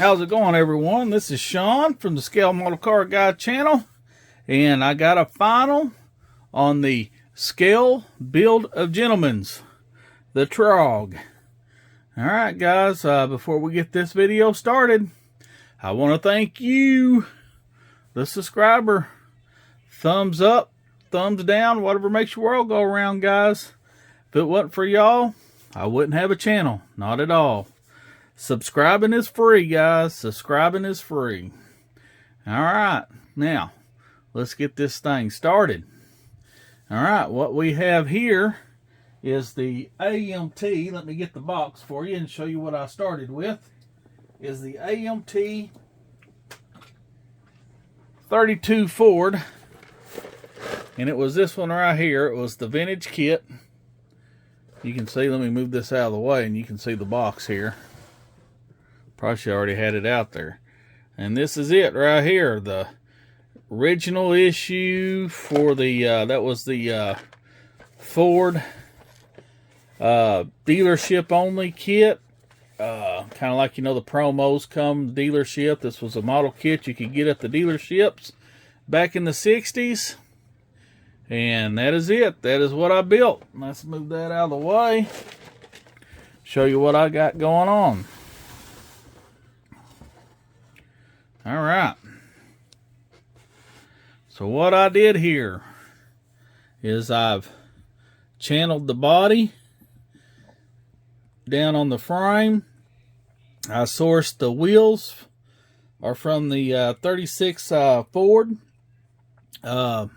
How's it going, everyone? This is Sean from the Scale Model Car Guy channel, and I got a final on the Scale Build of Gentelmen's, the T.R.O.G. Alright guys, before we get this video started, I want to thank you, the subscriber. Thumbs up, thumbs down, whatever makes your world go around, guys. If it wasn't for y'all, I wouldn't have a channel, not at all. Subscribing is free, guys. Subscribing is free. Alright, now, let's get this thing started. Alright, what we have here is the AMT. Let me get the box for you and show you what I started with. Is the AMT 32 Ford. And it was this one right here. It was the vintage kit. You can see, let me move this out of the way and you can see the box here. Probably already had it out there. And this is it right here. The original issue for the, that was the Ford dealership only kit. Kind of like, you know, the promos come dealership. This was a model kit you could get at the dealerships back in the 60s. And that is it. That is what I built. Let's move that out of the way. Show you what I got going on. Alright. So what I did here is I've channeled the body down on the frame. I sourced the wheels are from the 36 Ford. I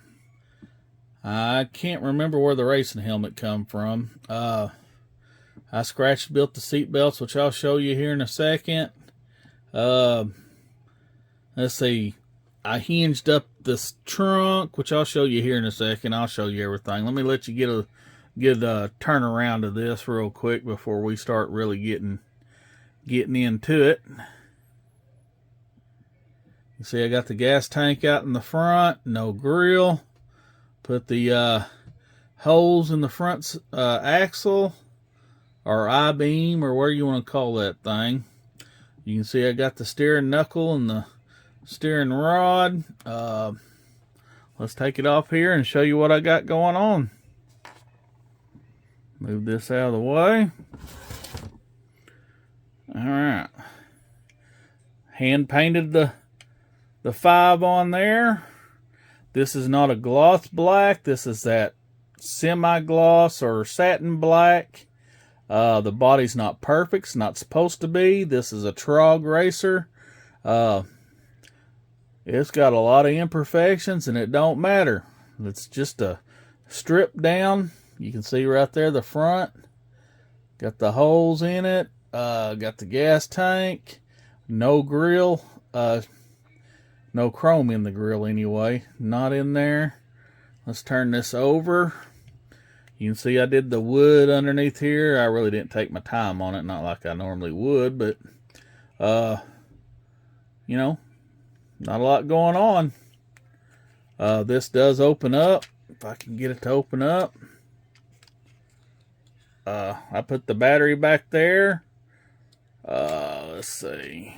can't remember where the racing helmet come from. I scratched built the seat belts, which I'll show you here in a second. Let's see. I hinged up this trunk, which I'll show you here in a second. I'll show you everything. Let me let you get a turn around of this real quick before we start really getting into it. You see I got the gas tank out in the front, no grill. Put the holes in the front axle or I-beam or where you want to call that thing. You can see I got the steering knuckle and the steering rod. Let's take it off here and show you what I got going on. Move this out of the way. Alright. Hand painted the 5 on there. This is not a gloss black. This is that semi-gloss or satin black. The body's not perfect. It's not supposed to be. This is a T.R.O.G racer. It's got a lot of imperfections and it don't matter. It's just a strip down. You can see right there the front. Got the holes in it. Got the gas tank. No grill. No chrome in the grill anyway. Not in there. Let's turn this over. You can see I did the wood underneath here. I really didn't take my time on it. Not like I normally would, but you know, not a lot going on. This does open up. If I can get it to open up. I put the battery back there. Let's see.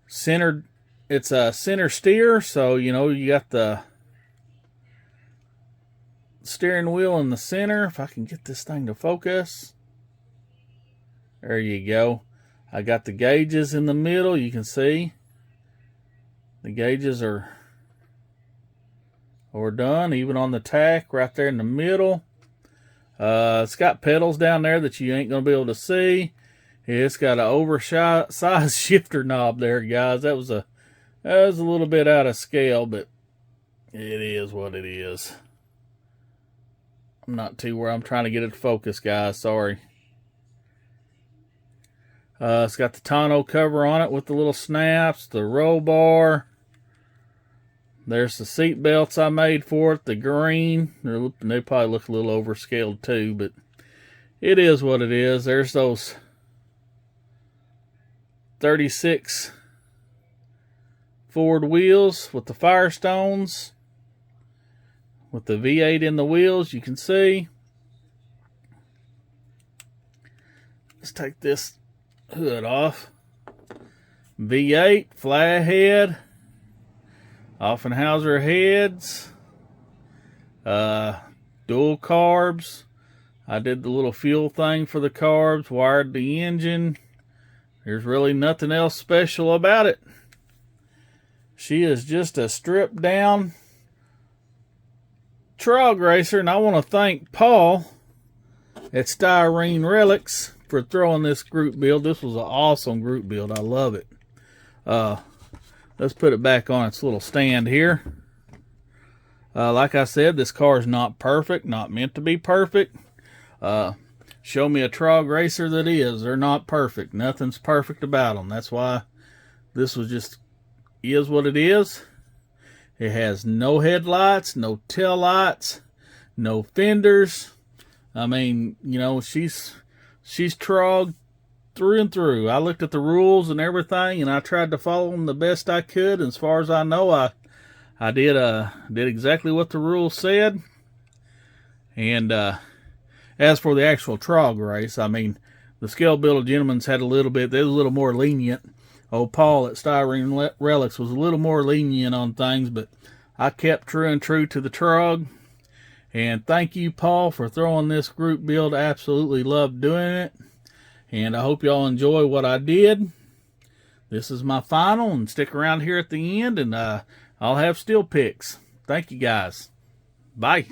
Centered, it's a center steer, so you know you got the steering wheel in the center. If I can get this thing to focus. There you go. I got the gauges in the middle. You can see the gauges are done, even on the tack right there in the middle. It's got pedals down there that you ain't gonna be able to see. It's got an oversized shifter knob there, guys. That was a little bit out of scale, but it is what it is. I'm not too where I'm trying to get it to focus, guys. Sorry. It's got the tonneau cover on it with the little snaps, the roll bar. There's the seat belts I made for it, the green. They probably look a little overscaled too, but it is what it is. There's those 36 Ford wheels with the Firestones. With the V8 in the wheels, you can see. Let's take this hood off. V8, flathead, Offenhauser heads, dual carbs. I did the little fuel thing for the carbs, wired the engine. There's really nothing else special about it. She is just a stripped down T.R.O.G racer, and I want to thank Paul at Styrene Relics for throwing this group build. This was an awesome group build. I love it. Let's put it back on its little stand here. Like I said, this car is not perfect, not meant to be perfect. Show me a T.R.O.G racer that is. They're not perfect. Nothing's perfect about them. That's why this was just is what it is. It has no headlights, no tail lights, no fenders. I mean, you know, she's T.R.O.G through and through. I looked at the rules and everything, and I tried to follow them the best I could. And as far as I know, I did exactly what the rules said. And as for the actual T.R.O.G race, I mean, the scale build of Gentelmen's had a little bit. They were a little more lenient. Old Paul at Styrene Relics was a little more lenient on things, but I kept true and true to the T.R.O.G. And thank you, Paul, for throwing this group build. I absolutely loved doing it. And I hope y'all enjoy what I did. This is my final, and stick around here at the end, and I'll have still pics. Thank you, guys. Bye.